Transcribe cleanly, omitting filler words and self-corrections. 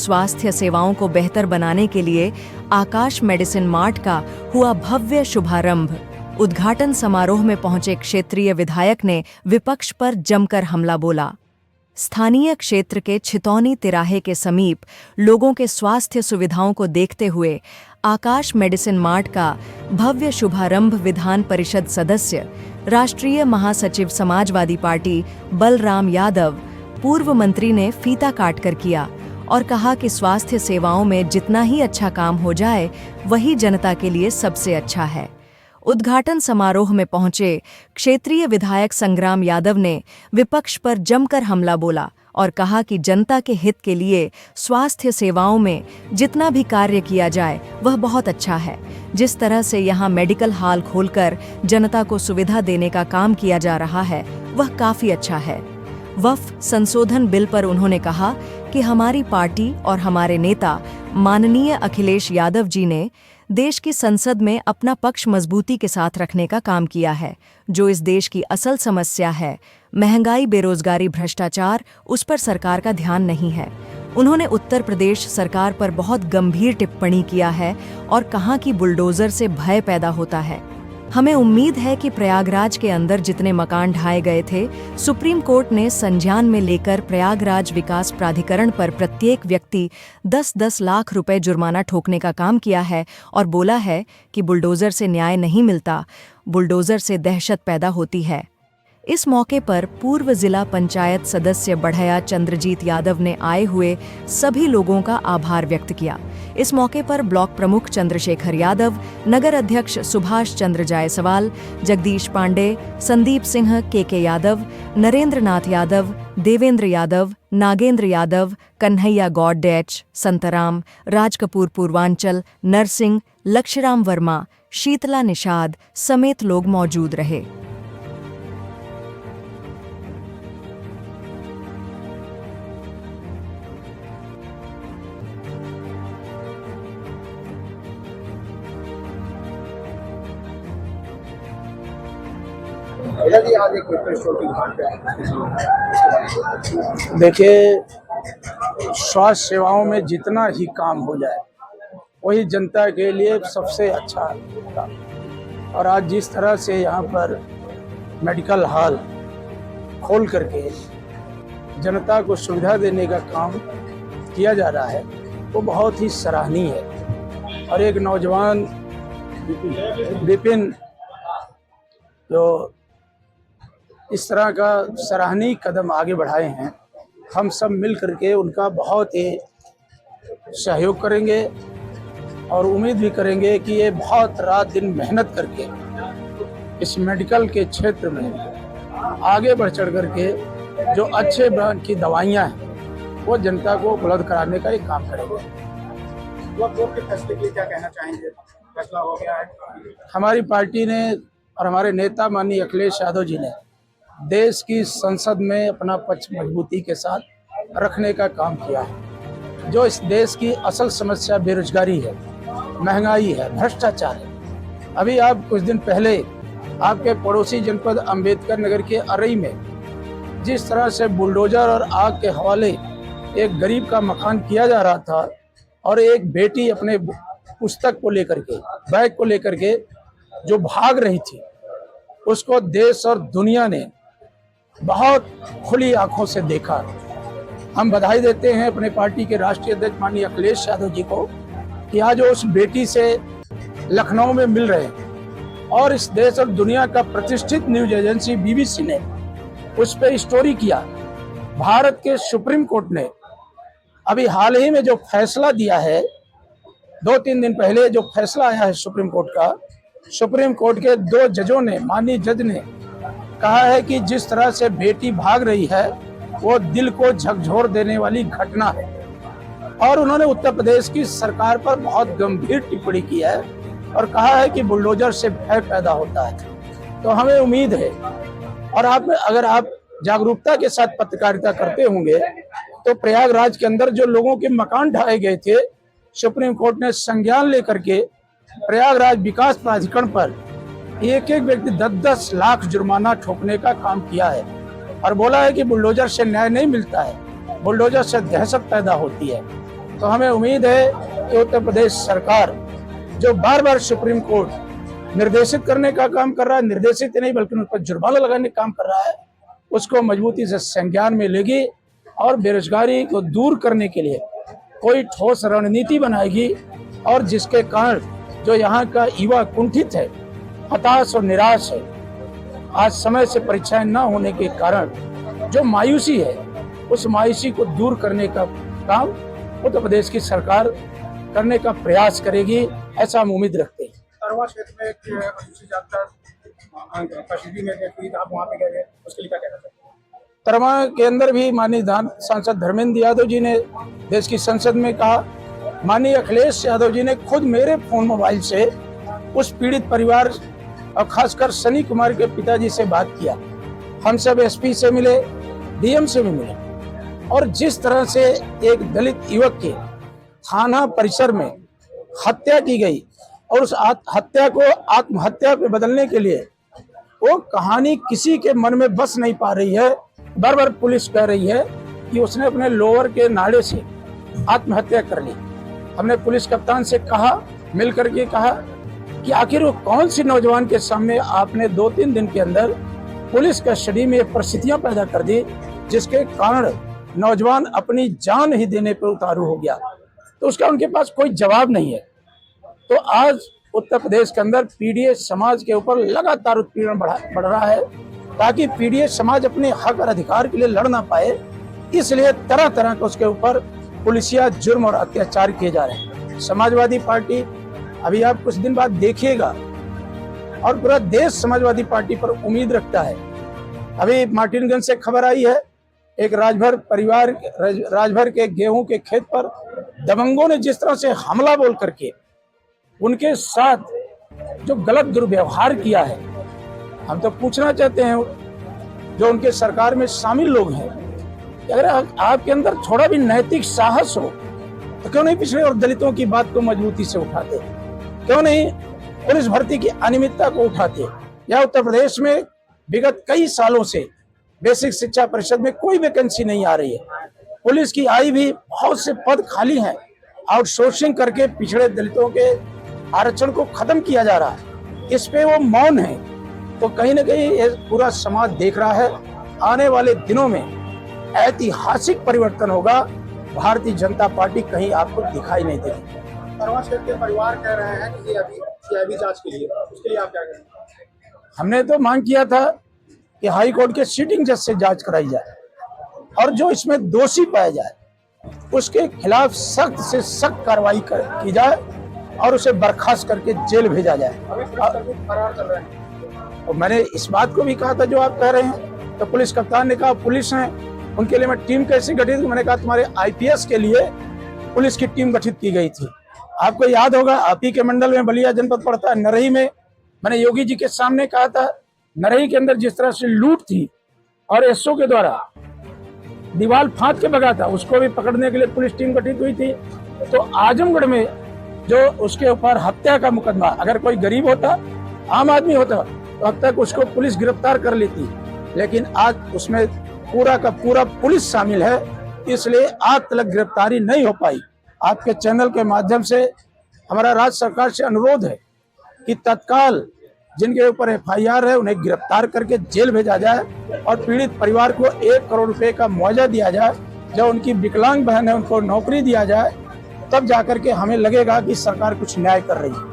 स्वास्थ्य सेवाओं को बेहतर बनाने के लिए आकाश मेडिसिन मार्ट का हुआ भव्य शुभारंभ। उद्घाटन समारोह में पहुंचे क्षेत्रीय विधायक ने विपक्ष पर जमकर हमला बोला। स्थानीय क्षेत्र के छितौनी तिराहे के समीप लोगों के स्वास्थ्य सुविधाओं को देखते हुए आकाश मेडिसिन मार्ट का भव्य शुभारंभ विधान परिषद सदस्य, राष्ट्रीय महासचिव समाजवादी पार्टी बलराम यादव, पूर्व मंत्री ने फीता काटकर किया और कहा कि स्वास्थ्य सेवाओं में जितना ही अच्छा काम हो जाए वही जनता के लिए सबसे अच्छा है। उद्घाटन समारोह में पहुंचे क्षेत्रीय विधायक संग्राम यादव ने विपक्ष पर जमकर हमला बोला और कहा कि जनता के हित के लिए स्वास्थ्य सेवाओं में जितना भी कार्य किया जाए वह बहुत अच्छा है। जिस तरह से यहाँ मेडिकल हॉल खोलकर जनता को सुविधा देने का काम किया जा रहा है वह काफी अच्छा है। वक्फ संशोधन बिल पर उन्होंने कहा कि हमारी पार्टी और हमारे नेता माननीय अखिलेश यादव जी ने देश की संसद में अपना पक्ष मजबूती के साथ रखने का काम किया है। जो इस देश की असल समस्या है, महंगाई, बेरोजगारी, भ्रष्टाचार, उस पर सरकार का ध्यान नहीं है। उन्होंने उत्तर प्रदेश सरकार पर बहुत गंभीर टिप्पणी किया है और कहा कि बुलडोजर से भय पैदा होता है। हमें उम्मीद है कि प्रयागराज के अंदर जितने मकान ढाए गए थे, सुप्रीम कोर्ट ने संज्ञान में लेकर प्रयागराज विकास प्राधिकरण पर प्रत्येक व्यक्ति 10-10 लाख रुपए जुर्माना ठोकने का काम किया है और बोला है कि बुलडोजर से न्याय नहीं मिलता, बुलडोजर से दहशत पैदा होती है। इस मौके पर पूर्व जिला पंचायत सदस्य बढ़या चंद्रजीत यादव ने आए हुए सभी लोगों का आभार व्यक्त किया। इस मौके पर ब्लॉक प्रमुख चंद्रशेखर यादव, नगर अध्यक्ष सुभाष चंद्र जायसवाल, जगदीश पांडे, संदीप सिंह, के यादव, नरेंद्र नाथ यादव, देवेंद्र यादव, नागेंद्र यादव, कन्हैया गौड, संतराम, राज कपूर पूर्वांचल, नरसिंह, लक्ष्यराम वर्मा, शीतला निषाद समेत लोग मौजूद रहे। देखिए, स्वास्थ्य सेवाओं में जितना ही काम हो जाए वही जनता के लिए सबसे अच्छा होगा। और आज जिस तरह से यहाँ पर मेडिकल हॉल खोल करके जनता को सुविधा देने का काम किया जा रहा है वो बहुत ही सराहनीय है। और एक नौजवान विपिन जो इस तरह का सराहनीय कदम आगे बढ़ाए हैं, हम सब मिल करके उनका बहुत ही सहयोग करेंगे और उम्मीद भी करेंगे कि ये बहुत रात दिन मेहनत करके इस मेडिकल के क्षेत्र में आगे बढ़ चढ़ करके जो अच्छे ब्रांड की दवाइयाँ हैं वो जनता को उपलब्ध कराने का एक काम करेंगे। कोर्ट के फैसले के लिए क्या कहना चाहेंगे? फैसला हो गया है। हमारी पार्टी ने और हमारे नेता माननीय अखिलेश यादव जी ने देश की संसद में अपना पक्ष मजबूती के साथ रखने का काम किया है। जो इस देश की असल समस्या बेरोजगारी है, महंगाई है, भ्रष्टाचार है। अभी आप कुछ दिन पहले आपके पड़ोसी जनपद अंबेडकर नगर के अरई में जिस तरह से बुलडोजर और आग के हवाले एक गरीब का मकान किया जा रहा था और एक बेटी अपने पुस्तक को लेकर के, बैग को लेकर के जो भाग रही थी, उसको देश और दुनिया ने बहुत खुली आंखों से देखा। हम बधाई देते हैं अपने पार्टी के राष्ट्रीय अध्यक्ष माननीय अखिलेश यादव जी को कि आज उस बेटी से लखनऊ में मिल रहे हैं। और इस देश और दुनिया का प्रतिष्ठित न्यूज एजेंसी BBC ने उस पर स्टोरी किया। भारत के सुप्रीम कोर्ट ने अभी हाल ही में जो फैसला दिया है, 2-3 दिन पहले जो फैसला आया है सुप्रीम कोर्ट का, सुप्रीम कोर्ट के 2 जजों ने, माननीय जज ने कहा है कि जिस तरह से बेटी भाग रही है वो दिल को झकझोर देने वाली घटना है। और उन्होंने उत्तर प्रदेश की सरकार पर बहुत गंभीर टिप्पणी की है और कहा है कि बुलडोजर से भय पैदा होता है। तो हमें उम्मीद है, और अगर आप जागरूकता के साथ पत्रकारिता करते होंगे तो प्रयागराज के अंदर जो लोगों के मकान ढाए गए थे, सुप्रीम कोर्ट ने संज्ञान लेकर के प्रयागराज विकास प्राधिकरण पर एक व्यक्ति 10-10 लाख जुर्माना ठोकने का काम किया है और बोला है कि बुलडोजर से न्याय नहीं मिलता है, बुलडोजर से दहशत पैदा होती है। तो हमें उम्मीद है कि उत्तर प्रदेश सरकार जो बार बार सुप्रीम कोर्ट निर्देशित करने का काम कर रहा है, निर्देशित नहीं बल्कि उन पर जुर्माना लगाने का काम कर रहा है, उसको मजबूती से संज्ञान में लेगी और बेरोजगारी को दूर करने के लिए कोई ठोस रणनीति बनाएगी और जिसके कारण जो यहाँ का युवा कुंठित है, हताश और निराश है, आज समय से परीक्षाएं न होने के कारण जो मायूसी है, उस मायूसी को दूर करने का काम उत्तर प्रदेश की सरकार करने का प्रयास करेगी, ऐसा हम उम्मीद रखते हैं। तरवा क्षेत्र में एक अनुसूचित जाति का शिविर में गए, आप वहाँ पे गए, उसके लिए क्या कहना चाहते हैं? तरमा के अंदर भी माननीय सांसद धर्मेंद्र यादव जी ने देश की संसद में कहा, माननीय अखिलेश यादव जी ने खुद मेरे फोन मोबाइल से उस पीड़ित परिवार और खासकर सनी कुमार के पिताजी से बात किया। हम सब एसपी से मिले, डीएम से भी मिले और जिस तरह से एक दलित युवक के थाना परिसर में हत्या की गई और उस हत्या को आत्महत्या पे बदलने के लिए वो कहानी किसी के मन में बस नहीं पा रही है। बार बार पुलिस कह रही है कि उसने अपने लोअर के नाड़े से आत्महत्या कर ली। हमने पुलिस कप्तान से कहा, मिलकर के कहा कि आखिर वो कौन सी नौजवान के सामने आपने 2-3 दिन के अंदर पुलिस कस्टडी में परिस्थितियां पैदा कर दी जिसके कारण नौजवान अपनी जान ही देने पर उतारू हो गया। तो उसका उनके पास कोई जवाब नहीं है। तो आज उत्तर प्रदेश के अंदर पीड़ित समाज के ऊपर लगातार उत्पीड़न बढ़ रहा है ताकि पीड़ित समाज अपने हक और अधिकार के लिए लड़ ना पाए, इसलिए तरह तरह के उसके ऊपर पुलिसिया जुर्म और अत्याचार किए जा रहे हैं। समाजवादी पार्टी अभी आप कुछ दिन बाद देखिएगा और पूरा देश समाजवादी पार्टी पर उम्मीद रखता है। अभी मार्टिनगंज से खबर आई है, एक राजभर के गेहूं के खेत पर दबंगों ने जिस तरह से हमला बोल करके उनके साथ जो गलत दुर्व्यवहार किया है, हम तो पूछना चाहते हैं जो उनके सरकार में शामिल लोग हैं कि अगर आपके अंदर थोड़ा भी नैतिक साहस हो तो क्यों नहीं पिछड़े और दलितों की बात को मजबूती से उठाते, क्यों नहीं पुलिस भर्ती की अनियमितता को उठाते। या उत्तर प्रदेश में विगत कई सालों से बेसिक शिक्षा परिषद में कोई वैकेंसी नहीं आ रही है, पुलिस की आई भी बहुत से पद खाली हैं, आउटसोर्सिंग करके पिछड़े दलितों के आरक्षण को खत्म किया जा रहा है, इस पे वो मौन है। तो कहीं ना कहीं ये पूरा समाज देख रहा है, आने वाले दिनों में ऐतिहासिक परिवर्तन होगा। भारतीय जनता पार्टी कहीं आपको दिखाई नहीं देगी। तरवा क्षेत्र के परिवार कह रहे हैं कि अभी जांच के लिए, उसके लिए आप क्या करेंगे? हमने तो मांग किया था कि हाई कोर्ट के सिटिंग जज से जांच कराई जाए और जो इसमें दोषी पाया जाए उसके खिलाफ सख्त से सख्त कार्रवाई की जाए और उसे बर्खास्त करके जेल भेजा जाए। फरार कर रहे हैं। और मैंने इस बात को भी कहा था जो आप कह रहे हैं, तो पुलिस कप्तान ने कहा पुलिस है उनके लिए मैं टीम कैसे गठित, मैंने कहा तुम्हारे आईपीएस के लिए पुलिस की टीम गठित की गई थी। आपको याद होगा आप ही के मंडल में बलिया जनपद पड़ता है, नरही में मैंने योगी जी के सामने कहा था, नरही के अंदर जिस तरह से लूट थी और एसओ के द्वारा दीवार फांद के भगा था, उसको भी पकड़ने के लिए पुलिस टीम गठित हुई थी। तो आजमगढ़ में जो उसके ऊपर हत्या का मुकदमा, अगर कोई गरीब होता, आम आदमी होता तो अब तक उसको पुलिस गिरफ्तार कर लेती, लेकिन आज उसमें पूरा का पूरा पुलिस शामिल है, इसलिए आज तक गिरफ्तारी नहीं हो पाई। आपके चैनल के माध्यम से हमारा राज्य सरकार से अनुरोध है कि तत्काल जिनके ऊपर एफआईआर है उन्हें गिरफ्तार करके जेल भेजा जाए और पीड़ित परिवार को 1 करोड़ रुपए का मुआवजा दिया जाए। जो उनकी विकलांग बहन है उनको नौकरी दिया जाए, तब जाकर के हमें लगेगा कि सरकार कुछ न्याय कर रही है।